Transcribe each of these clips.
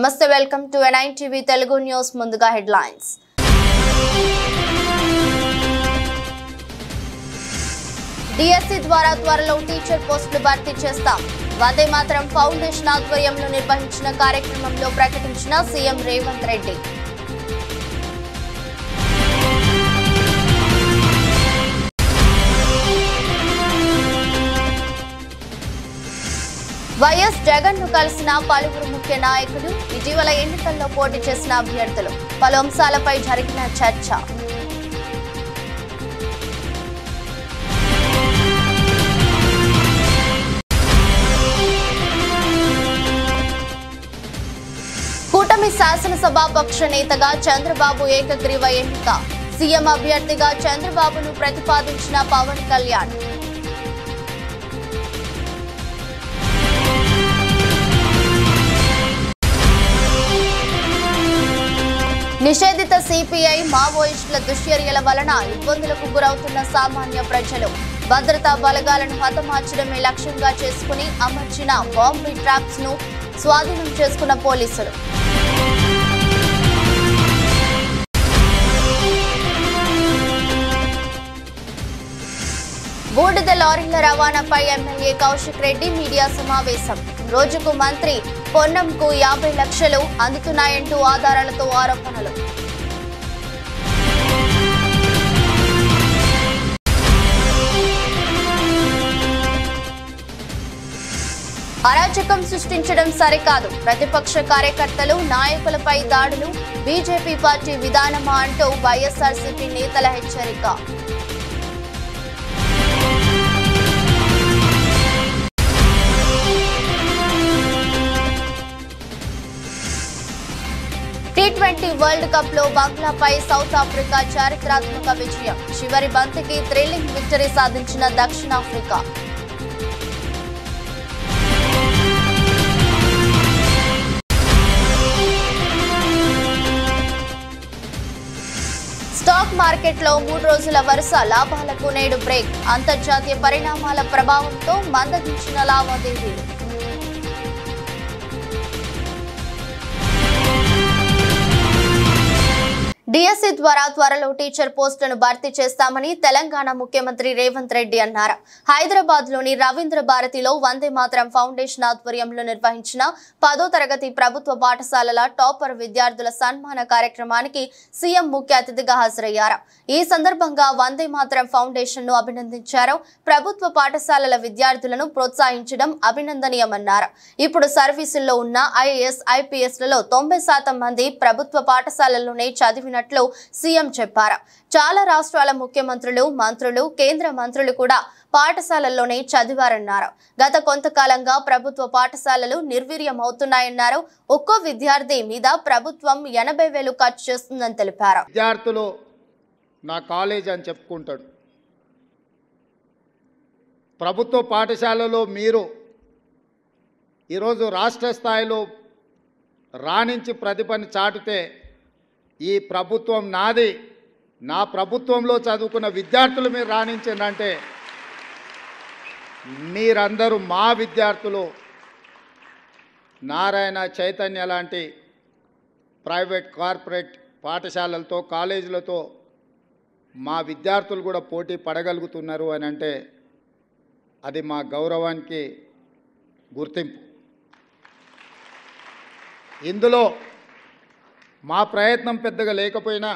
నమస్తే welcome to N9 TV Telugu news ముందుగా headlines DSC ద్వారా త్వరలో టీచర్ పోస్టులు భర్తీ చేస్తాం వందే మాతరం ఫౌండేషన్ ఆధ్వర్యంలో నిర్వహించిన కార్యక్రమంలో ప్రకటించిన సీఎం రేవంత్ రెడ్డి వైఎస్ జగన్ ను కలిసిన పలువురు ముఖ్య నాయకులు ఇటీవల ఎన్నికల్లో పోటీ చేసిన అభ్యర్థులు పలు అంశాలపై జరిగిన చర్చ కూటమి శాసనసభాపక్ష నేతగా చంద్రబాబు ఏకగ్రీవ ఎన్నిక సీఎం అభ్యర్థిగా చంద్రబాబును ప్రతిపాదించిన పవన్ కళ్యాణ్ నిషేధిత సిపిఐ మావోయిస్టుల దుశ్చర్యల వలన ఇబ్బందులకు గురవుతున్న సామాన్య ప్రజలు భద్రతా బలగాలను హతమార్చడమే లక్ష్యంగా చేసుకుని అమర్చిన బాంబు ట్రాప్స్ ను స్వాధీనం చేసుకున్న పోలీసులు బూడిద లారీల రవాణాపై ఎమ్మెల్యే కౌశిక్ రెడ్డి మీడియా సమావేశం రోజుకు మంత్రి పొన్నంకు 50 లక్షలు అందుతున్నాయంటూ ఆధారాలతో ఆరోపణలు అరాచకం సృష్టించడం సరికాదు ప్రతిపక్ష కార్యకర్తలు నాయకులపై దాడులు బీజేపీ పార్టీ విధానమా అంటూ వైఎస్ఆర్సీపీ నేతల హెచ్చరిక T20 వరల్డ్ కప్ లో బంగ్లాపై సౌత్ ఆఫ్రికా చారిత్రాత్మక విజయం చివరి బంతికి థ్రిల్లింగ్ విక్టరీ సాధించిన దక్షిణాఫ్రికా స్టాక్ మార్కెట్లో 3 రోజుల వరుస లాభాలకు నేడు బ్రేక్ అంతర్జాతీయ పరిణామాల ప్రభావంతో మందగించిన లావాదేవీలు డిఎస్సి ద్వారా త్వరలో టీచర్ పోస్టులను భర్తీ చేస్తామని తెలంగాణ ముఖ్యమంత్రి రేవంత్ రెడ్డి అన్నారు హైదరాబాద్ లోని రవీంద్ర భారతిలో వందే మాతరం ఫౌండేషన్ ఆధ్వర్యంలో నిర్వహించిన 10వ తరగతి ప్రభుత్వ పాఠశాలల టాపర్ విద్యార్థుల సన్మాన కార్యక్రమానికి సీఎం ముఖ్య అతిథిగా హాజరయ్యారు ఈ సందర్భంగా వందే మాతరం ఫౌండేషన్ ను అభినందించారు ప్రభుత్వ పాఠశాలల విద్యార్థులను ప్రోత్సహించడం అభినందనీయమన్నారు ఇప్పుడు సర్వీసుల్లో ఉన్న ఐఏఎస్ ఐపీఎస్ లలో 90% మంది ప్రభుత్వ పాఠశాలల్లోనే చదివిన సీఎం చెప్పారు చాలా రాష్ట్రాల ముఖ్యమంత్రులు మంత్రులు కేంద్ర మంత్రులు కూడా పాఠశాలల్లోనే చదివారన్నారు గత కొంతకాలంగా ప్రభుత్వ పాఠశాలలు నిర్వీర్యం అవుతున్నాయన్నారు ఒక్కో విద్యార్థి మీద ప్రభుత్వం 80,000 ఖర్చు చేస్తుందని తెలిపారు విద్యార్థులు నా కాలేజ్ అని చెప్పుకుంటాడు ప్రభుత్వ పాఠశాలలో మీరు ఈరోజు రాష్ట్ర స్థాయిలో రాణించి ప్రతిభను చాటితే ఈ ప్రభుత్వం నాది నా ప్రభుత్వంలో చదువుకున్న విద్యార్థులు మీరు రాణించిందంటే మీరందరూ మా విద్యార్థులు నారాయణ చైతన్య లాంటి ప్రైవేట్ కార్పొరేట్ పాఠశాలలతో కాలేజీలతో మా విద్యార్థులు కూడా పోటీ పడగలుగుతున్నారు అని అంటే అది మా గౌరవానికి గుర్తింపు ఇందులో మా ప్రయత్నం పెద్దగా లేకపోయినా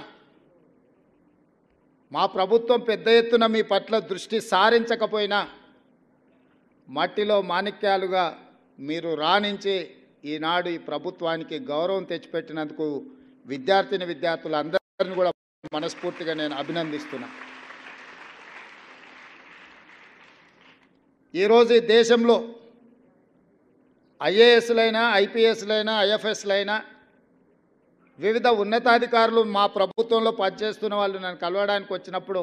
మా ప్రభుత్వం పెద్ద ఎత్తున మీ పట్ల దృష్టి సారించకపోయినా మట్టిలో మాణిక్యాలుగా మీరు రాణించి ఈనాడు ఈ ప్రభుత్వానికి గౌరవం తెచ్చిపెట్టినందుకు విద్యార్థులందరినీ కూడా మనస్ఫూర్తిగా నేను అభినందిస్తున్నా ఈరోజు ఈ దేశంలో ఐఏఎస్లైనా ఐపీఎస్లైనా ఐఎఫ్ఎస్లైనా వివిధ ఉన్నతాధికారులు మా ప్రభుత్వంలో పనిచేస్తున్న వాళ్ళు నన్ను కలవడానికి వచ్చినప్పుడు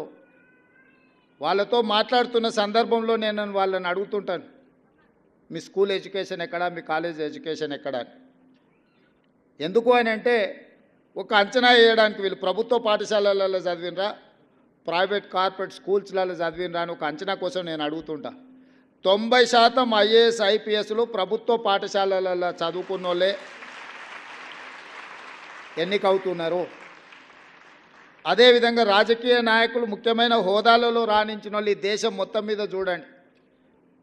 వాళ్ళతో మాట్లాడుతున్న సందర్భంలో నేను వాళ్ళని అడుగుతుంటాను మీ స్కూల్ ఎడ్యుకేషన్ ఎక్కడా మీ కాలేజ్ ఎడ్యుకేషన్ ఎక్కడా ఎందుకు అని అంటే ఒక అంచనా వేయడానికి వీళ్ళు ప్రభుత్వ పాఠశాలలలో చదివినరా ప్రైవేట్ కార్పొరేట్ స్కూల్స్లలో చదివినరా అని ఒక అంచనా కోసం నేను అడుగుతుంటా 90% ఐఏఎస్ ఐపీఎస్లు ప్రభుత్వ పాఠశాలలలో చదువుకున్నోళ్ళే ఎన్నికవుతున్నారు. అదేవిధంగా రాజకీయ నాయకులు ముఖ్యమైన హోదాలలో రాణించిన వాళ్ళు ఈ దేశం మొత్తం మీద చూడండి.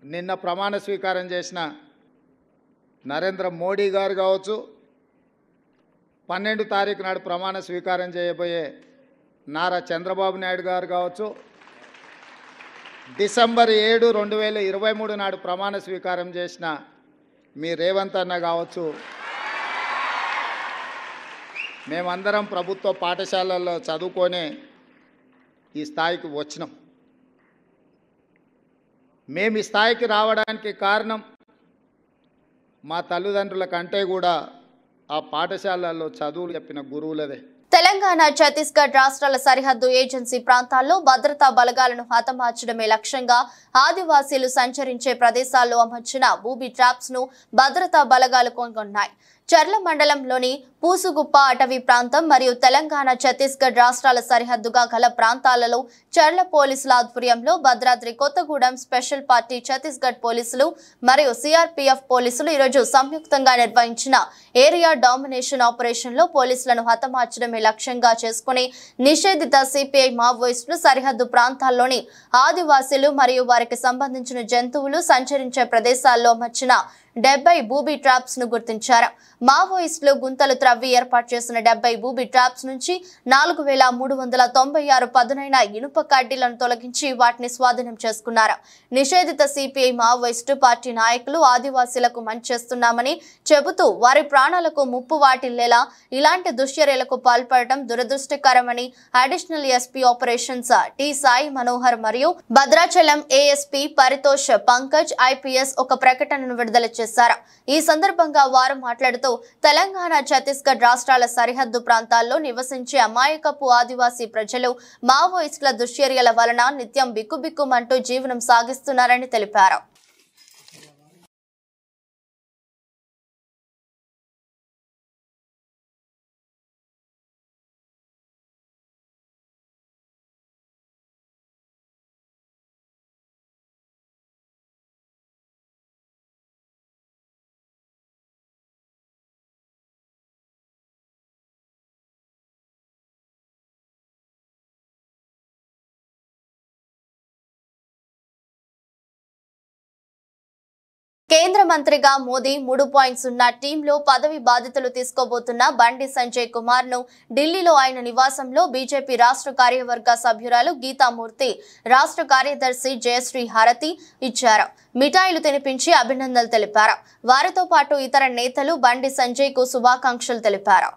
నిన్న ప్రమాణ స్వీకారం చేసిన నరేంద్ర మోడీ గారు కావచ్చు, 12 తారీఖు నాడు ప్రమాణ స్వీకారం చేయబోయే నారా చంద్రబాబు నాయుడు గారు కావచ్చు, డిసెంబర్ 7, 2023 నాడు ప్రమాణ స్వీకారం చేసిన మీ రేవంత్ అన్న కావచ్చు, మేమందరం ప్రభుత్వ పాఠశాలల్లో చదువుకొని ఈ స్థాయికి వచ్చినాం. మేము ఈ స్థాయికి రావడానికి కారణం మా తల్లిదండ్రుల కంటే కూడా ఆ పాఠశాలల్లో చదువులు చెప్పిన గురువులదే. తెలంగాణ, ఛత్తీస్గఢ్ రాష్ట్రాల సరిహద్దు ఏజెన్సీ ప్రాంతాల్లో భద్రతా బలగాలను హతమార్చడమే లక్ష్యంగా ఆదివాసీలు సంచరించే ప్రదేశాల్లో అమర్చిన బూబీ ట్రాప్స్ ను భద్రతా బలగాలు కనుగొన్నాయి. చర్ల మండలంలోని పూసుగుప్ప అటవీ ప్రాంతం మరియు తెలంగాణ, ఛత్తీస్గఢ్ రాష్ట్రాల సరిహద్దుగా గల ప్రాంతాలలో చర్ల పోలీసుల ఆధ్వర్యంలో భద్రాద్రి కొత్తగూడెం స్పెషల్ పార్టీ, ఛత్తీస్గఢ్ పోలీసులు మరియు సిఆర్పీఎఫ్ పోలీసులు ఈరోజు సంయుక్తంగా నిర్వహించిన ఏరియా డామినేషన్ ఆపరేషన్ లో పోలీసులను హతమార్చడమే లక్ష్యంగా చేసుకుని నిషేధిత సిపిఐ మావోయిస్టులు సరిహద్దు ప్రాంతాల్లోని ఆదివాసీలు మరియు వారికి సంబంధించిన జంతువులు సంచరించే ప్రదేశాల్లో అమర్చిన 70 బూబీ ట్రాప్స్ ను గుర్తించారు. మావోయిస్టులు గుంతలు త్రవ్వి ఏర్పాటు చేసిన 70 బూబీ ట్రాప్స్ నుంచి 4396 పదునైన ఇనుప కడ్డీలను తొలగించి వాటిని స్వాధీనం చేసుకున్నారు. నిషేధిత సిపిఐ మావోయిస్టు పార్టీ నాయకులు ఆదివాసీలకు మంచి చేస్తున్నామని చెబుతూ వారి ప్రాణాలకు ముప్పు వాటిల్లేలా ఇలాంటి దుశ్చర్యలకు పాల్పడటం దురదృష్టకరమని additional SP operations T Sai Manohar మరియు భద్రాచలం ఏఎస్పీ పరితోష్ పంకజ్ ఐపీఎస్ ఒక ప్రకటనను విడుదల చేశారు. ఈ సందర్భంగా వారు మాట్లాడుతూ తెలంగాణ, ఛత్తీస్గఢ్ రాష్ట్రాల సరిహద్దు ప్రాంతాల్లో నివసించే అమాయకపు ఆదివాసీ ప్రజలు మావోయిస్టుల దుశ్చర్యల వలన నిత్యం బిక్కుబిక్కుమంటూ జీవనం సాగిస్తున్నారని తెలిపారు. కేంద్ర మంత్రిగా మోదీ 3.0 టీంలో పదవి బాధ్యతలు తీసుకోబోతున్న బండి సంజయ్ కుమార్ ను ఢిల్లీలో ఆయన నివాసంలో బీజేపీ రాష్ట్ర కార్యవర్గ సభ్యురాలు గీతామూర్తి, రాష్ట్ర కార్యదర్శి జయశ్రీ హారతి ఇచ్చారు. మిఠాయిలు తినిపించి అభినందనలు తెలిపారు. వారితో పాటు ఇతర నేతలు బండి సంజయ్ కు శుభాకాంక్షలు తెలిపారు.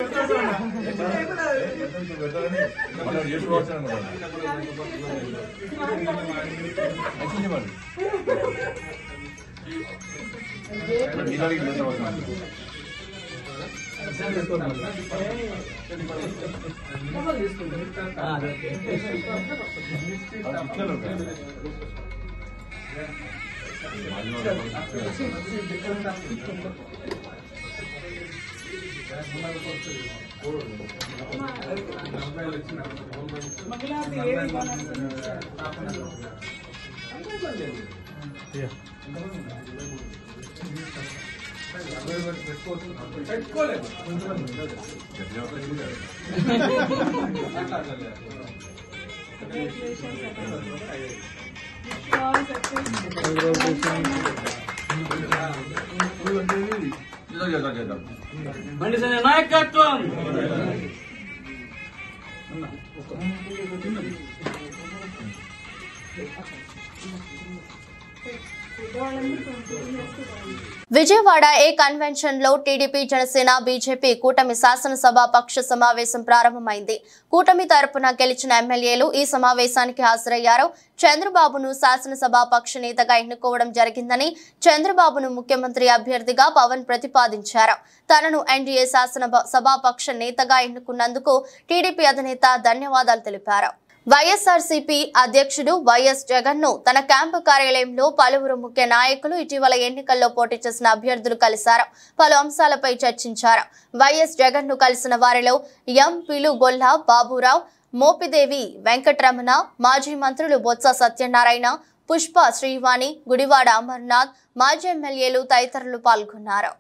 బండి సంజయ్ నాయకత్వం. విజయవాడ ఏ కన్వెన్షన్ లో టీడీపీ, జనసేన, బీజేపీ కూటమి శాసనసభ పక్ష సమావేశం ప్రారంభమైంది. కూటమి తరపున గెలిచిన ఎమ్మెల్యేలు ఈ సమావేశానికి హాజరయ్యారు. చంద్రబాబును శాసనసభ పక్ష నేతగా ఎన్నుకోవడం జరిగిందని, చంద్రబాబును ముఖ్యమంత్రి అభ్యర్థిగా పవన్ ప్రతిపాదించారు. తనను ఎన్డీఏ శాసనసభాపక్ష నేతగా ఎన్నుకున్నందుకు టీడీపీ అధినేత ధన్యవాదాలు తెలిపారు. వైఎస్ఆర్సీపీ అధ్యక్షుడు వైఎస్ జగన్ ను తన క్యాంపు కార్యాలయంలో పలువురు ముఖ్య నాయకులు ఇటీవల ఎన్నికల్లో పోటీ చేసిన అభ్యర్థులు కలిశారు. పలు అంశాలపై చర్చించారు. వైఎస్ జగన్ ను కలిసిన వారిలో ఎంపీలు గొల్లా బాబురావు, మోపిదేవి వెంకటరమణ, మాజీ మంత్రులు బొత్స సత్యనారాయణ, పుష్ప శ్రీవాణి, గుడివాడ అమర్నాథ్, మాజీ ఎమ్మెల్యేలు తదితరులు పాల్గొన్నారు.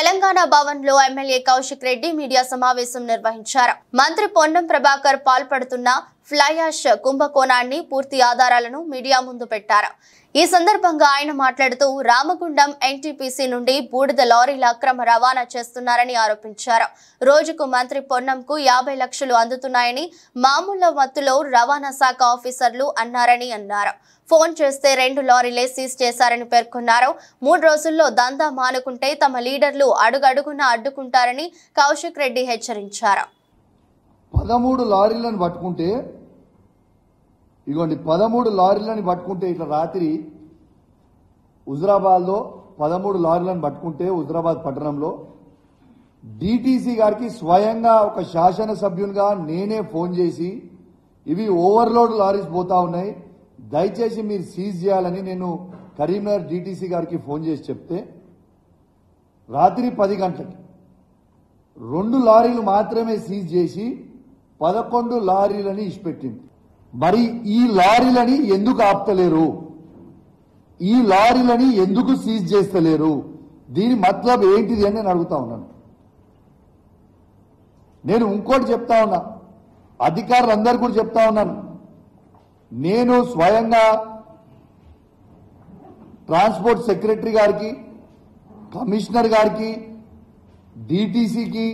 తెలంగాణ భవన్ లో ఎమ్మెల్యే కౌశిక్ రెడ్డి మీడియా సమావేశం నిర్వహించారు. మంత్రి పొన్నం ప్రభాకర్ పాల్పడుతున్న ఫ్లై యాష్ కుంభకోణాన్ని పూర్తి ఆధారాలను మీడియా ముందు పెట్టారు. ఈ సందర్భంగా ఆయన మాట్లాడుతూ రామగుండం ఎన్టీపీసీ నుండి బూడిద లారీల అక్రమ రవాణా చేస్తున్నారని ఆరోపించారు. రోజుకు మంత్రి పొన్నంకు 50 లక్షలు అందుతున్నాయని మామూలు మత్తులో రవాణా శాఖ ఆఫీసర్లు అన్నారని అన్నారు. ఫోన్ చేస్తే 2 లారీలే సీజ్ చేశారని పేర్కొన్నారు. 3 రోజుల్లో దందా మానుకుంటే తమ లీడర్లు అడుగడుగునా అడ్డుకుంటారని కౌశిక్ రెడ్డి హెచ్చరించారు. 13 లారీలను పట్టుకుంటే ఇగోండి 13 లారీలను పట్టుకుంటే ఇట్లా రాత్రి హుజరాబాద్లో 13 లారీలను పట్టుకుంటే హుజరాబాద్ పట్టణంలో డిటిసి గారికి స్వయంగా ఒక శాసనసభ్యునిగా నేనే ఫోన్ చేసి ఇవి ఓవర్లోడ్ లారీస్ పోతా ఉన్నాయి, దయచేసి మీరు సీజ్ చేయాలని నేను కరీంనగర్ డిటిసి గారికి ఫోన్ చేసి చెప్తే రాత్రి 10 గంటలకి 2 లారీలు మాత్రమే సీజ్ చేసి 11 లారీలని ఇచ్చిపెట్టింది. మరి ఈ లారీలని ఎందుకు ఆపుతలేరు? ఈ లారీలని ఎందుకు సీజ్ చేస్తలేరు? దీని మతలబ్ ఏంటిది అని నేను అడుగుతా ఉన్నాను. నేను ఇంకోటి చెప్తా ఉన్నా, అధికారులందరూ కూడా చెప్తా ఉన్నాను. నేను స్వయంగా ట్రాన్స్పోర్ట్ సెక్రటరీ గారికి, కమిషనర్ గారికి, డిటిసికి,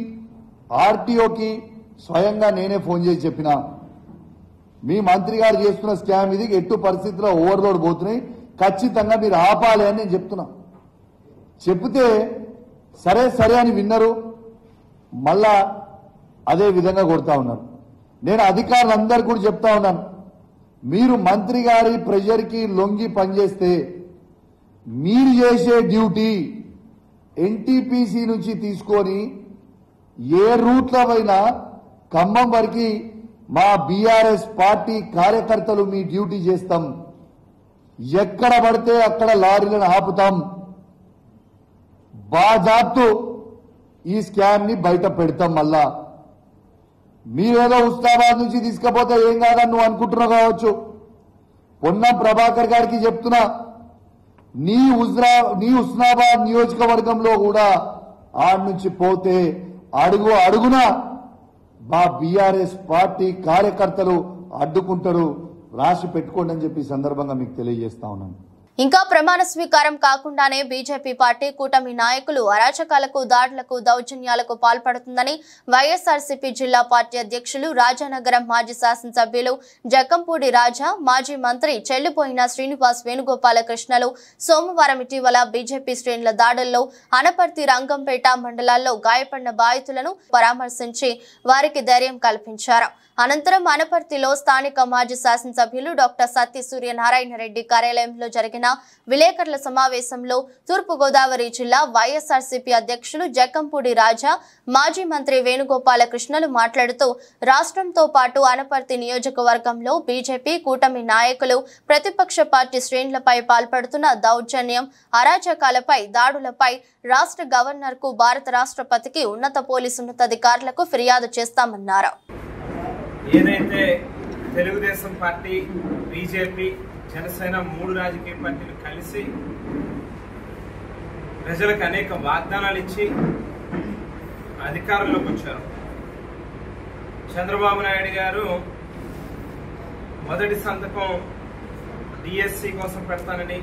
ఆర్టీఓకి స్వయంగా నేనే ఫోన్ చేసి చెప్పిన మీ మంత్రి గారు చేస్తున్న స్కామ్ ఇది, ఎట్టు పరిస్థితిలో ఓవర్లోడ్ పోతున్నాయి, ఖచ్చితంగా మీరు ఆపాలి అని నేను చెప్తున్నా. చెప్తే సరే సరే అని విన్నారు, మళ్ళా అదే విధంగా కొడతా ఉన్నారు. నేను అధికారులందరూ కూడా చెప్తా ఉన్నాను, మీరు మంత్రి గారి ప్రెషర్కి లొంగి పనిచేస్తే మీరు చేసే డ్యూటీ ఎన్టీపీసీ నుంచి తీసుకొని ఏ రూట్లో అయినా ఖమ్మం వరకు మా బీఆర్ఎస్ పార్టీ కార్యకర్తలు మీ డ్యూటీ చేస్తాం. ఎక్కడ పడితే అక్కడ లారీలను ఆపుతాం. బాజాబ్తు ఈ స్కామ్ ని బయట పెడతాం. మళ్ళా మీరేదో హుస్నాబాద్ నుంచి తీసుకపోతే ఏం కాదని నువ్వు అనుకుంటున్నావు కావచ్చు. పొన్నం ప్రభాకర్ గారికి చెప్తున్నా, నీ హుస్నాబాద్ నియోజకవర్గంలో కూడా ఆడి నుంచి పోతే అడుగు అడుగున మా బీఆర్ఎస్ పార్టీ కార్యకర్తలు అడ్డుకుంటారు, రాసి పెట్టుకోండి అని చెప్పి సందర్భంగా మీకు తెలియజేస్తా ఉన్నాను. ఇంకా ప్రమాణ స్వీకారం కాకుండానే బీజేపీ పార్టీ కూటమి నాయకులు అరాచకాలకు, దాడులకు, దౌర్జన్యాలకు పాల్పడుతుందని వైఎస్ఆర్సీపీ జిల్లా పార్టీ అధ్యక్షులు, రాజానగరం మాజీ శాసనసభ్యులు జక్కంపూడి రాజా, మాజీ మంత్రి చెల్లిపోయిన శ్రీనివాస్ వేణుగోపాలకృష్ణలు సోమవారం ఇటీవల బీజేపీ శ్రేణుల దాడుల్లో అనపర్తి, రంగంపేట మండలాల్లో గాయపడిన బాధితులను పరామర్శించి వారికి ధైర్యం కల్పించారు. అనంతరం అనపర్తిలో స్థానిక మాజీ శాసనసభ్యులు డాక్టర్ సత్తి సూర్యనారాయణ రెడ్డి కార్యాలయంలో జరిగిన విలేకరుల సమావేశంలో తూర్పుగోదావరి జిల్లా వైఎస్ఆర్సీపీ అధ్యక్షులు జక్కంపూడి రాజా, మాజీ మంత్రి వేణుగోపాలకృష్ణలు మాట్లాడుతూ రాష్ట్రంతో పాటు అనపర్తి నియోజకవర్గంలో బీజేపీ కూటమి నాయకులు ప్రతిపక్ష పార్టీ శ్రేణులపై పాల్పడుతున్న దౌర్జన్యం, అరాచకాలపై, దాడులపై రాష్ట్ర గవర్నర్ కు, భారత రాష్ట్రపతికి, ఉన్నత పోలీసు ఉన్నతాధికారులకు ఫిర్యాదు చేస్తామన్నారు. ఏదైతే తెలుగుదేశం పార్టీ, బీజేపీ, జనసేన 3 రాజకీయ పార్టీలు కలిసి ప్రజలకు అనేక వాగ్దానాలు ఇచ్చి అధికారంలోకి వచ్చారు. చంద్రబాబు నాయుడు గారు మొదటి సంతకం డిఎస్సి కోసం పెడతానని,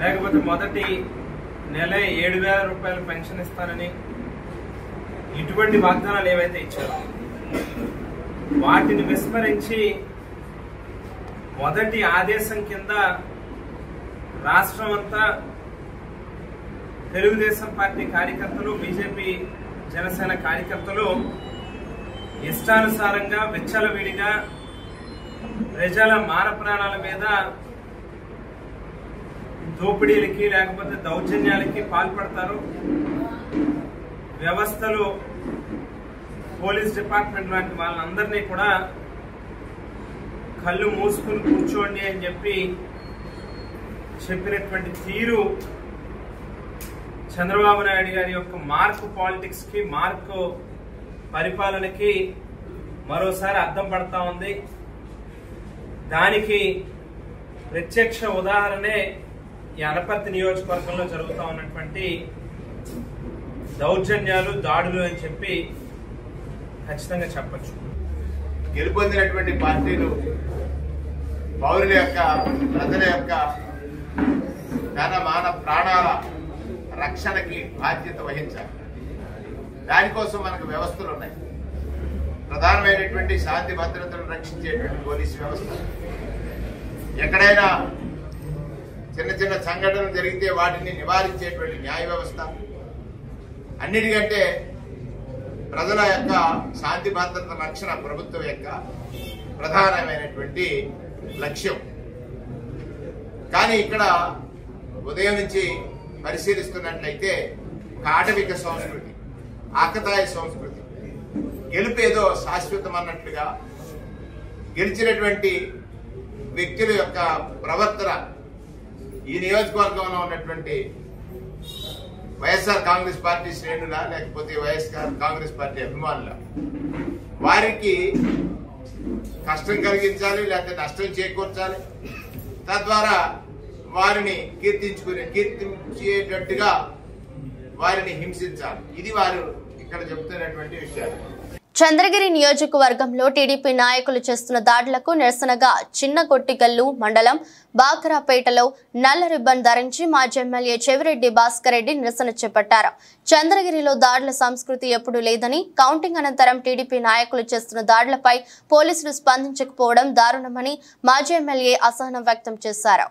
లేకపోతే మొదటి నెల 7,000 రూపాయల పెన్షన్ ఇస్తానని, ఇటువంటి వాగ్దానాలు ఏవైతే ఇచ్చారో వాటిని విస్మరించి మొదటి ఆదేశం కింద రాష్ట్రం అంతా తెలుగుదేశం పార్టీ కార్యకర్తలు, బీజేపీ, జనసేన కార్యకర్తలు ఇష్టానుసారంగా విచ్చలవిడిగా ప్రజల మాన ప్రాణాల మీద దోపిడీలకి లేకపోతే దౌర్జన్యాలకి పాల్పడతారు. వ్యవస్థలు, పోలీస్ డిపార్ట్మెంట్ లాంటి వాళ్ళందరినీ కూడా కళ్ళు మూసుకుని కూర్చోండి అని చెప్పినటువంటి తీరు చంద్రబాబు నాయుడు గారి యొక్క మార్క్ పాలిటిక్స్ కి, మార్క్ పరిపాలనకి మరోసారి అద్దం పడతా ఉంది. దానికి ప్రత్యక్ష ఉదాహరణే ఈ అనపర్తి నియోజకవర్గంలో జరుగుతూ ఉన్నటువంటి దౌర్జన్యాలు, దాడులు అని చెప్పి ఖచ్చితంగా చెప్పచ్చు. గెలుపొందినటువంటి పార్టీలు పౌరుల యొక్క, ప్రజల యొక్క ధన మాన ప్రాణాల రక్షణకి బాధ్యత వహించాలి. దానికోసం మనకు వ్యవస్థలు ఉన్నాయి. ప్రధానమైనటువంటి శాంతి భద్రతలను రక్షించేటువంటి పోలీసు వ్యవస్థ, ఎక్కడైనా చిన్న చిన్న సంఘటనలు జరిగితే వాటిని నివారించేటువంటి న్యాయ వ్యవస్థ, అన్నిటికంటే ప్రజల యొక్క శాంతి భద్రత రక్షణ ప్రభుత్వం యొక్క ప్రధానమైనటువంటి లక్ష్యం. కానీ ఇక్కడ ఉదయం నుంచి పరిశీలిస్తున్నట్లయితే ఒక ఆటవిక సంస్కృతి, ఆకతాయ సంస్కృతి, గెలుపేదో శాశ్వతం అన్నట్లుగా గెలిచినటువంటి వ్యక్తుల యొక్క ప్రవర్తన ఈ నియోజకవర్గంలో ఉన్నటువంటి వైఎస్ఆర్ కాంగ్రెస్ పార్టీ శ్రేణుల, లేకపోతే వైఎస్ఆర్ కాంగ్రెస్ పార్టీ అభిమానుల, వారికి కష్టం కలిగించాలి, లేకపోతే నష్టం చేకూర్చాలి, తద్వారా వారిని కీర్తించేటట్టుగా వారిని హింసించాలి. ఇది వారు ఇక్కడ చెబుతున్నటువంటి విషయాలు. చంద్రగిరి నియోజకవర్గంలో టీడీపీ నాయకులు చేస్తున్న దాడులకు నిరసనగా చిన్నగొట్టిగల్లు మండలం బాకరాపేటలో నల్ల రిబ్బన్ ధరించి మాజీ ఎమ్మెల్యే చెవిరెడ్డి భాస్కర్ రెడ్డి నిరసన చేపట్టారు. చంద్రగిరిలో దాడుల సంస్కృతి ఎప్పుడూ లేదని, కౌంటింగ్ అనంతరం టీడీపీ నాయకులు చేస్తున్న దాడులపై పోలీసులు స్పందించకపోవడం దారుణమని మాజీ ఎమ్మెల్యే అసహనం వ్యక్తం చేశారు.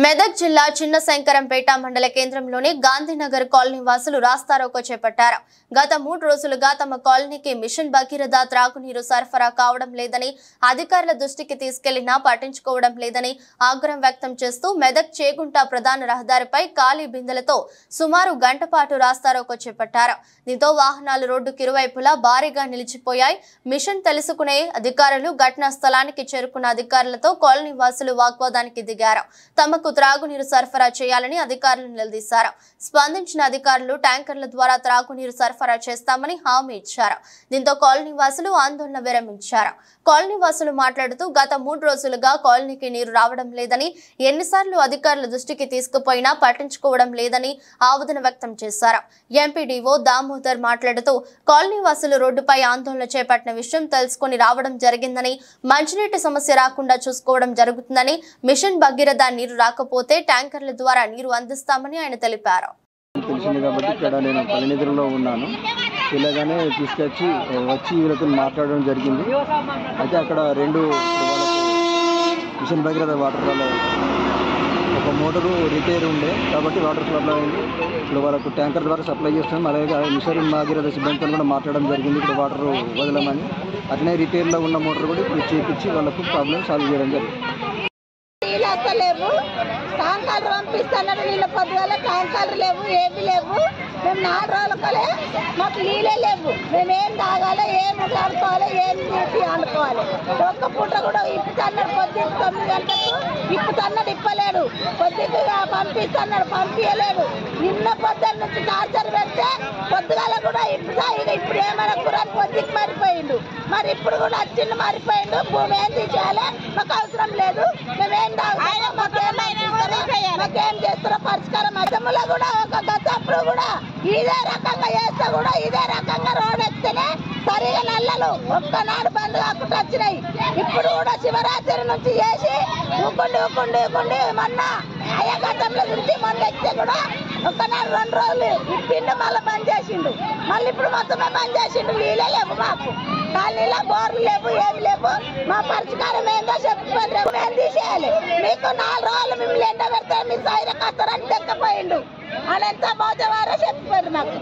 మెదక్ జిల్లా చిన్న శంకరంపేట మండల కేంద్రంలోని గాంధీనగర్ కాలనీ వాసులు రాస్తారోకో చేపట్టారు. గత 3 రోజులుగా తమ కాలనీకి మిషన్ భగీరథ త్రాగునీరు సరఫరా కావడం లేదని, అధికారుల దృష్టికి తీసుకెళ్లినా పట్టించుకోవడం లేదని ఆగ్రహం వ్యక్తం చేస్తూ మెదక్ చేగుంట ప్రధాన రహదారిపై ఖాళీ బిందెలతో సుమారు గంట పాటు రాస్తారోకో చేపట్టారు. దీంతో వాహనాలు రోడ్డుకి ఇరువైపులా భారీగా నిలిచిపోయాయి. మిషన్ తెలుసుకునే అధికారులు ఘటనా స్థలానికి చేరుకున్న అధికారులతో కాలనీ వాసులు వాగ్వాదానికి దిగారు. తమకు త్రాగునీరు సరఫరా చేయాలని అధికారులు నిలదీశారు. స్పందించిన అధికారులు ట్యాంకర్ల ద్వారా త్రాగునీరు సరఫరా చేస్తామని హామీ ఇచ్చారు. దీంతో కాలనీ వాసులు ఆందోళన విరమించారు. కాలనీ వాసులు మాట్లాడుతూ గత 3 రోజులుగా కాలనీకి నీరు రావడం లేదని, ఎన్నిసార్లు అధికారుల దృష్టికి తీసుకుపోయినా పట్టించుకోవడం లేదని ఆవేదన వ్యక్తం చేశారు. ఎంపీడీఓ దామోదర్ మాట్లాడుతూ కాలనీ వాసులు రోడ్డుపై ఆందోళన చేపట్టిన విషయం తెలుసుకుని రావడం జరిగిందని, మంచినీటి సమస్య రాకుండా చూసుకోవడం జరుగుతుందని, మిషన్ భగీరథ నీరు రాకపోతే ట్యాంకర్ల ద్వారా నీరు అందిస్తామని ఆయన తెలిపారు. తెలిసింది కాబట్టి ఇక్కడ నేను పల్లెనిధులలో ఉన్నాను. ఇలాగానే తీసుకొచ్చి వీళ్ళతో మాట్లాడడం జరిగింది. అయితే అక్కడ 2 మిషన్ భగీరథ వాటర్ వాళ్ళ ఒక మోటారు రిపేర్ ఉండే కాబట్టి వాటర్ సప్లై అయింది. ఇప్పుడు వాళ్ళకు ట్యాంకర్ ద్వారా సప్లై చేస్తున్నాం. అలాగే మిషన్ భగీరథ సిబ్బందితో కూడా మాట్లాడడం జరిగింది. ఇక్కడ వాటర్ వదలమని, అట్లనే రిపేర్లో ఉన్న మోటార్ కూడా ఇప్పుడు చేపించి వాళ్ళకు ప్రాబ్లం సాల్వ్ చేయడం జరిగింది. నీళ్ళు వస్తలేవు, ట్యాంకర్లు పంపిస్తున్నారు. నీళ్ళ పొద్దుగల ట్యాంకర్లు లేవు, ఏమి లేవు. మేము 4 రోజులకలే మాకు నీళ్ళే లేవు. మేమేం తాగాలి, ఏం ఆడుకోవాలి, ఏం తీసి ఆడుకోవాలి. ఒక్క పూట కూడా ఇప్పుతున్నాడు. పొద్దుకు 9 గంటలకు ఇప్పుతున్నాడు, ఇప్పలేడు. పొద్దుకు పంపిస్తున్నాడు, పంపించలేడు. నిన్న పొద్దున్న నుంచి టార్చర్ పెడితే పొద్దుగాల కూడా ఇప్పుడు ఏమైనా కూర పొద్దుకు మారిపోయిండు. మరి ఇప్పుడు కూడా వచ్చిండు, మారిపోయిండు. భూమి ఏం తీసేయాలి, మాకు అవసరం లేదు. మేమేం తాగుతామో మాకేం చేస్తారో పరిష్కారం. అసెంబ్లీలో కూడా ఒక గతప్పుడు కూడా ఇదే రకంగా చేస్తే కూడా ఇదే రకంగా రోడ్ ఎక్కితేనే సరిగా నల్లలు ఒక్కనాడు బంద్ కాకుండా వచ్చినాయి. ఇప్పుడు కూడా శివరాత్రి నుంచి చేసి ఊకుండి మొన్న అయ్యా గతంలో నుంచి మొన్న ఎక్కితే కూడా ఒక్కనాడు 2 రోజులు ఇప్పిండు, మళ్ళీ బంద్ చేసిండు. మళ్ళీ ఇప్పుడు మొత్తమే బంద్ చేసిండు. నీళ్ళే లేవు మాకు, కాలనీలో బోర్లు లేవు, ఏమి లేవు. మా పరిష్కారం ఏందో చెప్పండి, మేము తీసేయాలి. మీకు 4 రోజులు మిమ్మల్ని ఎండ పెడితే మీ సైర కస్తారని తెక్కపోయిండు అని ఎంత మోజవారో చెప్పారు మాకు.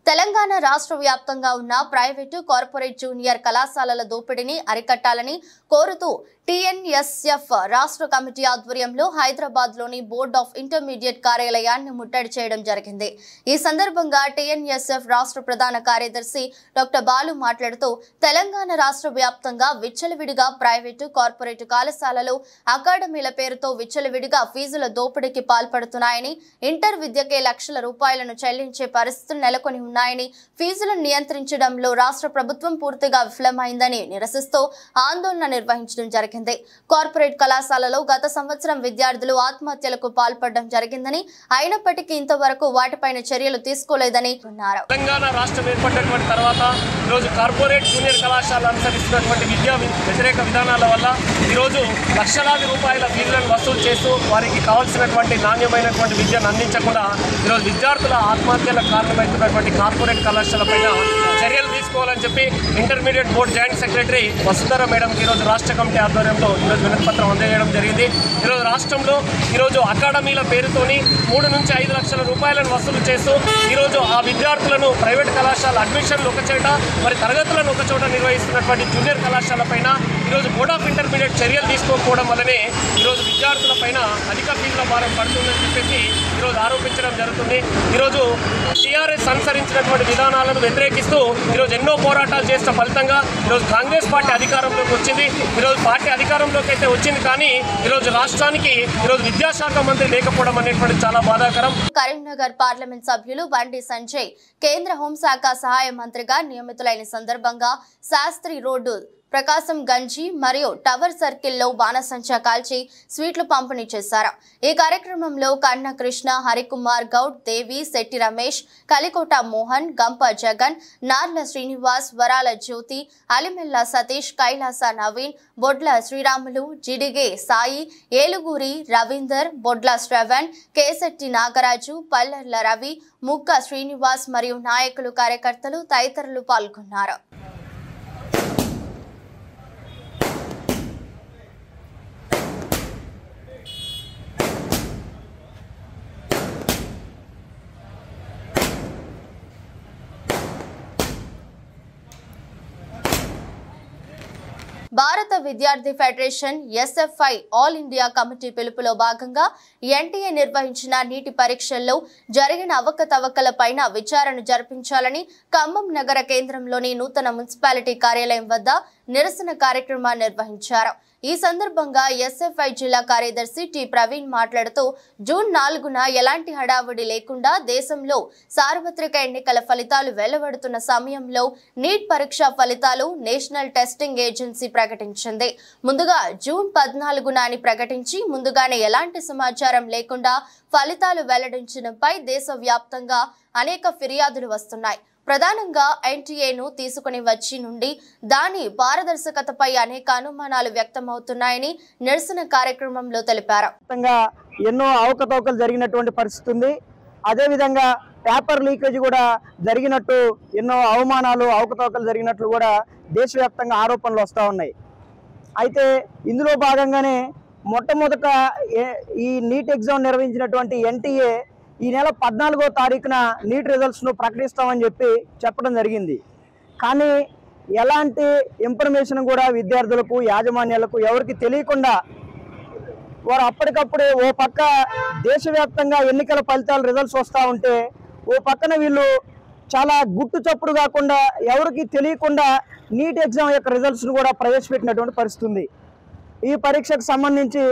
తెలంగాణ రాష్ట్ర వ్యాప్తంగా ఉన్న ప్రైవేటు, కార్పొరేట్ జూనియర్ కళాశాలల దోపిడీని అరికట్టాలని కోరుతూ టీఎన్ఎస్ఎఫ్ రాష్ట్ర కమిటీ ఆధ్వర్యంలో హైదరాబాద్ లోని బోర్డ్ ఆఫ్ ఇంటర్మీడియట్ కార్యాలయాన్ని ముట్టడి చేయడం జరిగింది. ఈ సందర్భంగా టీఎన్ఎస్ఎఫ్ రాష్ట్ర ప్రధాన కార్యదర్శి డాక్టర్ బాలు మాట్లాడుతూ తెలంగాణ రాష్ట్ర వ్యాప్తంగా విచ్చలవిడిగా ప్రైవేటు కార్పొరేట్ కళాశాలలు అకాడమీల పేరుతో విచ్చలవిడిగా ఫీజుల దోపిడీకి పాల్పడుతున్నాయని, ఇంటర్ విద్యకే లక్షల రూపాయలను చెల్లించే పరిస్థితులు నెలకొని ఉన్నాయని, ఫీజులను నియంత్రించడంలో రాష్ట్ర ప్రభుత్వం పూర్తిగా విఫలమైందని నిరసిస్తూ ఆందోళన నిర్వహించడం జరిగింది. కార్పొరేట్ కళాశాలలో గత సంవత్సరం విద్యార్థులు ఆత్మహత్యలకు పాల్పడడం జరిగిందని, అయినప్పటికీ ఇంతవరకు వాటిపైన చర్యలు తీసుకోలేదని అన్నారు. తెలంగాణ రాష్ట్రం ఏర్పడినటువంటి తర్వాత ఈరోజు కార్పొరేట్ జూనియర్ కళాశాలలు అనుసరిస్తున్నటువంటి విద్యా వ్యతిరేక విధానాల వల్ల ఈరోజు లక్షలాది రూపాయల ఫీజులను వసూలు చేస్తూ వారికి కావాల్సినటువంటి నాణ్యమైనటువంటి విద్యను అందించకుండా ఈరోజు విద్యార్థుల ఆత్మహత్యలకు కారణమవుతున్నటువంటి కార్పొరేట్ కళాశాల పైన చర్యలు తీసుకోవాలని చెప్పి intermediate board joint secretary Vasundhara మేడంకి ఈరోజు రాష్ట్ర కమిటీ ఆధ్వర్యంలో ఈరోజు వినతిపత్రం అందజేయడం జరిగింది. ఈరోజు రాష్ట్రంలో ఈరోజు అకాడమీల పేరుతోని 3 నుంచి 5 లక్షల రూపాయలను వసూలు చేస్తూ ఈరోజు ఆ విద్యార్థులను ప్రైవేట్ కళాశాల అడ్మిషన్లు ఒక చోట, మరి తరగతులను ఒక చోట నిర్వహిస్తున్నటువంటి జూనియర్ కళాశాల పైన ఈరోజు బోర్డ్ ఆఫ్ ఇంటర్మీడియట్ చర్యలు తీసుకోకపోవడం వల్లనే ఈరోజు విద్యార్థుల పైన అధిక ఫీజుల భారం పడుతుందని చెప్పేసి ఈరోజు ఆరోపించడం జరుగుతుంది. ఈరోజు టీఆర్ఎస్ అనుసరించినటువంటి విధానాలను వ్యతిరేకిస్తూ ఈరోజు ఎన్నో పోరాటాలు చేసిన ఫలితంగా ఈరోజు కాంగ్రెస్ పార్టీ అధికారంలోకి వచ్చింది. ఈరోజు పార్టీ అధికారంలోకి అయితే వచ్చింది, కానీ ఈరోజు రాష్ట్రానికి ఈరోజు విద్యాశాఖ మంత్రి లేకపోవడం అనేటువంటి చాలా బాధాకరం. కరీంనగర్ పార్లమెంట్ సభ్యులు బండి సంజయ్ కేంద్ర హోంశాఖ సహాయ మంత్రిగా నియమితులైన సందర్భంగా శాస్త్రి రోడ్డు, ప్రకాశం గంజి మరియు టవర్ సర్కిల్లో బాణసంచా కాల్చి స్వీట్లు పంపిణీ చేశారు. ఈ కార్యక్రమంలో కన్న కృష్ణ, హరికుమార్ గౌడ్, దేవి, శెట్టి రమేష్, కలికోట మోహన్, గంప జగన్, నార్ల శ్రీనివాస్, వరాల జ్యోతి, అలిమెల్ల సతీష్, కైలాస నవీన్, బొడ్ల శ్రీరాములు, జిడిగే సాయి, ఏలుగురి రవీందర్, బొడ్ల శ్రవణ్, కేశెట్టి నాగరాజు, పల్లెర్ల రవి, ముక్క శ్రీనివాస్ మరియు నాయకులు, కార్యకర్తలు తదితరులు పాల్గొన్నారు. భారత విద్యార్థి federation SFI all India committee పిలుపులో భాగంగా ఎన్టీఏ నిర్వహించిన నీటి పరీక్షల్లో జరిగిన అవకతవకలపైన విచారణ జరిపించాలని ఖమ్మం నగర కేంద్రంలోని నూతన మున్సిపాలిటీ కార్యాలయం వద్ద నిరసన కార్యక్రమాన్ని నిర్వహించారు. ఈ సందర్భంగా ఎస్ఎఫ్ఐ జిల్లా కార్యదర్శి టి ప్రవీణ్ మాట్లాడుతూ జూన్ 4న ఎలాంటి హడావుడి లేకుండా దేశంలో సార్వత్రిక ఎన్నికల ఫలితాలు వెలువడుతున్న సమయంలో నీట్ పరీక్ష ఫలితాలు నేషనల్ టెస్టింగ్ ఏజెన్సీ ప్రకటించింది. ముందుగా జూన్ 14న అని ప్రకటించి ముందుగానే ఎలాంటి సమాచారం లేకుండా ఫలితాలు వెల్లడించడంపై దేశవ్యాప్తంగా అనేక ఫిర్యాదులు వస్తున్నాయి. ప్రధానంగా ఎన్టీఏను తీసుకుని వచ్చి నుండి దాని పారదర్శకతపై అనేక అనుమానాలు వ్యక్తమవుతున్నాయని నిరసన కార్యక్రమంలో తెలిపారు. ఎన్నో అవకతవకలు జరిగినటువంటి పరిస్థితి ఉంది. అదేవిధంగా పేపర్ లీకేజ్ కూడా జరిగినట్టు, ఎన్నో అవమానాలు, అవకతవకలు జరిగినట్లు కూడా దేశవ్యాప్తంగా ఆరోపణలు వస్తూ ఉన్నాయి. అయితే ఇందులో భాగంగానే మొట్టమొదట ఈ నీట్ ఎగ్జామ్ నిర్వహించినటువంటి ఎన్టీఏ ఈ నెల 14వ తారీఖున నీట్ రిజల్ట్స్ను ప్రకటిస్తామని చెప్పడం జరిగింది. కానీ ఎలాంటి ఇన్ఫర్మేషన్ కూడా విద్యార్థులకు, యాజమాన్యాలకు ఎవరికి తెలియకుండా వారు అప్పటికప్పుడే ఓ పక్క దేశవ్యాప్తంగా ఎన్నికల ఫలితాలు రిజల్ట్స్ వస్తూ ఉంటే, ఓ పక్కన వీళ్ళు చాలా గుట్టు చప్పుడు కాకుండా ఎవరికి తెలియకుండా నీట్ ఎగ్జామ్ యొక్క రిజల్ట్స్ను కూడా ప్రవేశపెట్టినటువంటి పరిస్థితి ఉంది. ఈ పరీక్షకు సంబంధించి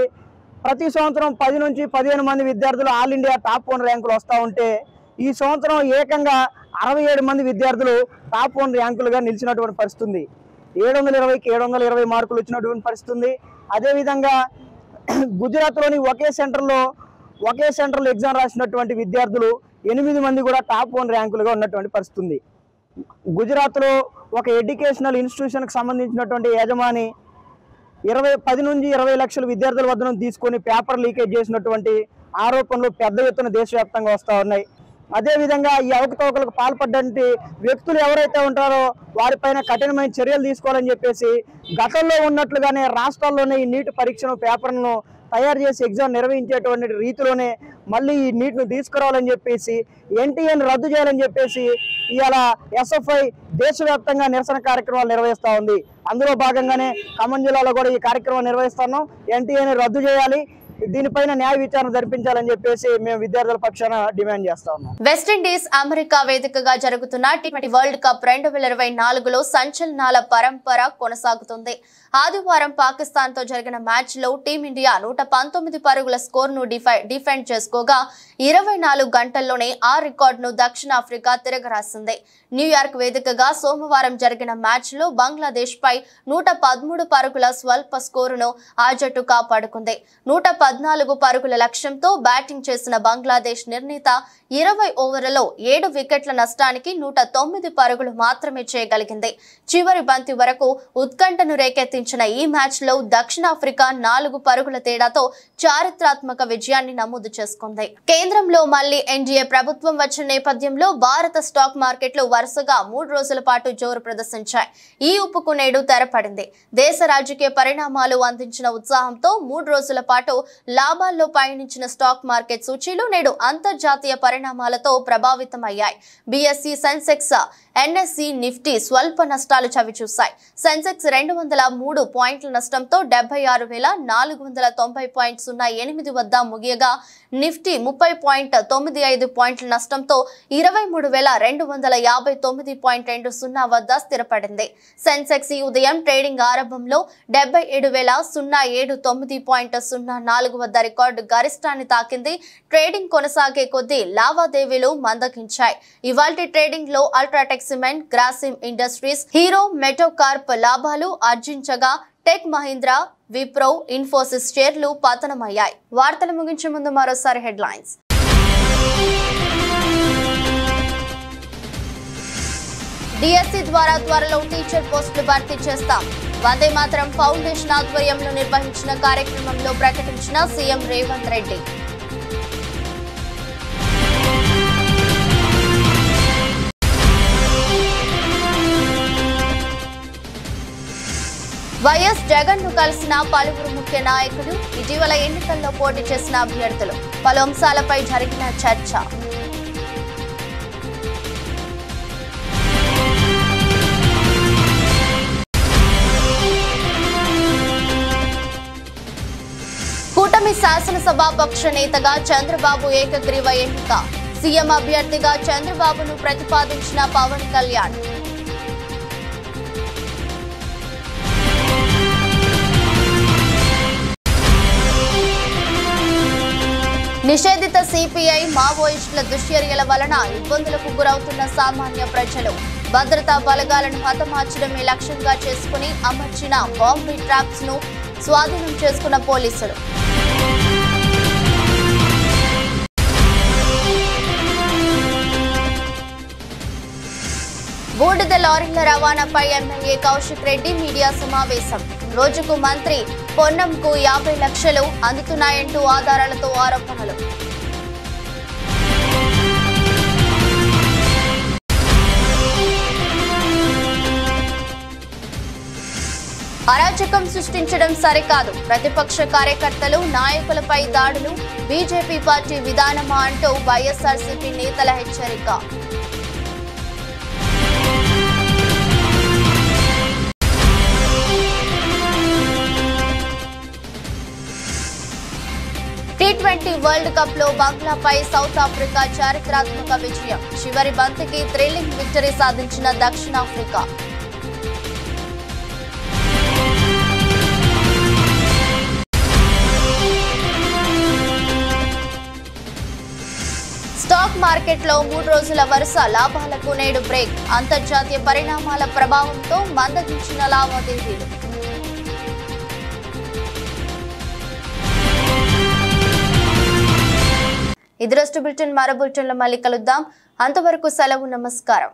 ప్రతి సంవత్సరం 10 నుంచి 15 మంది విద్యార్థులు ఆల్ ఇండియా టాప్ 1 ర్యాంకులు వస్తూ ఉంటే, ఈ సంవత్సరం ఏకంగా 67 మంది విద్యార్థులు టాప్ 1 ర్యాంకులుగా నిలిచినటువంటి పరిస్థితి ఉంది. 720కి 720 మార్కులు వచ్చినటువంటి పరిస్థితి ఉంది. అదేవిధంగా గుజరాత్లోని ఒకే సెంటర్లో ఎగ్జామ్ రాసినటువంటి విద్యార్థులు 8 మంది కూడా టాప్ 1 ర్యాంకులుగా ఉన్నటువంటి పరిస్థితి ఉంది. గుజరాత్లో ఒక ఎడ్యుకేషనల్ ఇన్స్టిట్యూషన్కి సంబంధించినటువంటి యజమాని 10 నుంచి 20 లక్షల విద్యార్థుల వద్ద నుంచి తీసుకొని పేపర్ లీకేజ్ చేసినటువంటి ఆరోపణలు పెద్ద ఎత్తున దేశవ్యాప్తంగా వస్తూ ఉన్నాయి. అదేవిధంగా ఈ అవకతవకలకు పాల్పడ్డంటి వ్యక్తులు ఎవరైతే ఉంటారో వారిపైన కఠినమైన చర్యలు తీసుకోవాలని చెప్పేసి గతంలో ఉన్నట్లుగానే రాష్ట్రాల్లోనే ఈ నీటి పరీక్షను పేపర్ను తయారు చేసి ఎగ్జామ్ నిర్వహించేటువంటి రీతిలోనే మళ్ళీ ఈ నీట్ను తీసుకురావాలని చెప్పేసి ఎన్టీఏని రద్దు చేయాలని చెప్పేసి ఇవాళ ఎస్ఎఫ్ఐ దేశవ్యాప్తంగా నిరసన కార్యక్రమాలు నిర్వహిస్తూ ఉంది. అందులో భాగంగానే ఖమ్మం జిల్లాలో కూడా ఈ కార్యక్రమం నిర్వహిస్తున్నాం. ఎన్టీఏని రద్దు చేయాలి, దీనిపైన న్యాయ విచారణ జరిపించాలని చెప్పేసి మేము విద్యార్థుల పక్షాన డిమాండ్ చేస్తా ఉన్నాం. వెస్టిండీస్ అమెరికా వేదికగా జరుగుతున్న టీ20 వరల్డ్ కప్ 2024లో సంచలనాల పరంపర కొనసాగుతుంది. ఆదివారం పాకిస్తాన్ తో జరిగిన మ్యాచ్ లో టీమిండియా 119 పరుగుల స్కోర్ ను డిఫెండ్ చేసుకోగా 24 గంటల్లోనే ఆ రికార్డ్ ను దక్షిణాఫ్రికా తిరగరాసింది. న్యూయార్క్ వేదికగా సోమవారం జరిగిన మ్యాచ్ లో బంగ్లాదేశ్ పై 113 పరుగుల స్వల్ప స్కోరును ఆ జట్టు కాపాడుకుంది. 114 పరుగుల లక్ష్యంతో బ్యాటింగ్ చేసిన బంగ్లాదేశ్ నిర్ణీత 20 ఓవర్లలో 7 వికెట్ల నష్టానికి 109 పరుగులు మాత్రమే చేయగలిగింది. చివరి బంతి వరకు ఉత్కంఠను రేకెత్తించిన ఈ మ్యాచ్ లో దక్షిణాఫ్రికా 4 పరుగుల తేడాతో చారిత్రాత్మక విజయాన్ని నమోదు చేసుకుంది. కేంద్రంలో మళ్లీ ఎన్డీఏ ప్రభుత్వం వచ్చిన నేపథ్యంలో భారత స్టాక్ మార్కెట్లు వరుసగా 3 రోజుల పాటు జోరు ప్రదర్శించాయి. ఈ ఊపుకు నేడు తెరపడింది. దేశ రాజకీయ పరిణామాలు అందించిన ఉత్సాహంతో 3 రోజుల పాటు లాభాల్లో పయనించిన స్టాక్ మార్కెట్ సూచీలు నేడు అంతర్జాతీయ పరిణామాలతో ప్రభావితమయ్యాయి. బీఎస్ఈ, సెన్సెక్స్, ఎన్ఎస్ఈ, నిఫ్టీ స్వల్ప నష్టాలు చవిచూశాయి. సెన్సెక్స్ 203 పాయింట్ల నష్టంతో 76,490.08 వద్ద ముగియగా నిఫ్టీ 30.95 పాయింట్ల నష్టంతో 23,259.20 వద్ద స్థిరపడింది. సెన్సెక్స్ ఈ ఉదయం ట్రేడింగ్ ఆరంభంలో 77,079.04 వద్ద రికార్డు గరిష్టాన్ని తాకింది. ట్రేడింగ్ కొనసాగే కొద్దీ లావాదేవీలు మందగించాయి. ఇవాల్టి ట్రేడింగ్ లో UltraTech cement, Grasim Industries, Hero MotoCorp లాభాలు ఆర్జించగా టెక్ మహీంద్రా, విప్రో, ఇన్ఫోసిస్ షేర్లు పతనమయ్యాయి. వార్తలు ముగించే ముందు మరోసారి హెడ్లైన్స్. డిఎస్సి ద్వారా త్వరలో టీచర్ పోస్టులు భర్తీ చేస్తాం. వందే మాతరం ఫౌండేషన్ ఆధ్వర్యంలో నిర్వహించిన కార్యక్రమంలో ప్రకటించిన సీఎం రేవంత్ రెడ్డి. వైఎస్ జగన్ ను కలిసిన పలువురు ముఖ్య నాయకులు, ఇటీవల ఎన్నికల్లో పోటీ చేసిన అభ్యర్థులు, పలు అంశాలపై జరిగిన చర్చ. కూటమి శాసనసభాపక్ష నేతగా చంద్రబాబు ఏకగ్రీవ ఎన్నిక. సీఎం అభ్యర్థిగా చంద్రబాబును ప్రతిపాదించిన పవన్ కళ్యాణ్. నిషేధిత సిపిఐ మావోయిస్టుల దుశ్చర్యల వలన ఇబ్బందులకు గురవుతున్న సామాన్య ప్రజలు. భద్రతా బలగాలను హతమార్చడమే లక్ష్యంగా చేసుకుని అమర్చిన బాంబీ ట్రాప్స్ ను స్వాధీనం చేసుకున్న పోలీసులు. బూడిద లారీల రవాణాపై ఎమ్మెల్యే కౌశిక్ రెడ్డి మీడియా సమావేశం. రోజుకు మంత్రి పొన్నంకు 50 లక్షలు అందుతున్నాయంటూ ఆధారాలతో ఆరోపణలు. అరాచకం సృష్టించడం సరికాదు, ప్రతిపక్ష కార్యకర్తలు, నాయకులపై దాడులు బీజేపీ పార్టీ విధానమా అంటూ వైఎస్ఆర్సీపీ నేతల హెచ్చరిక. టీ20 వరల్డ్ కప్ లో బంగ్లాపై సౌత్ ఆఫ్రికా చారిత్రాత్మక విజయం. చివరి బంతికి థ్రిల్లింగ్ విక్టరీ సాధించిన దక్షిణాఫ్రికా. స్టాక్ మార్కెట్లో 3 రోజుల వరుస లాభాలకు నేడు బ్రేక్. అంతర్జాతీయ పరిణామాల ప్రభావంతో మందగించిన లావాదేవీలు. ఇది రోజు బులెటిన్. మరో బులెటిన్లో మళ్ళీ కలుద్దాం. అంతవరకు సెలవు. నమస్కారం.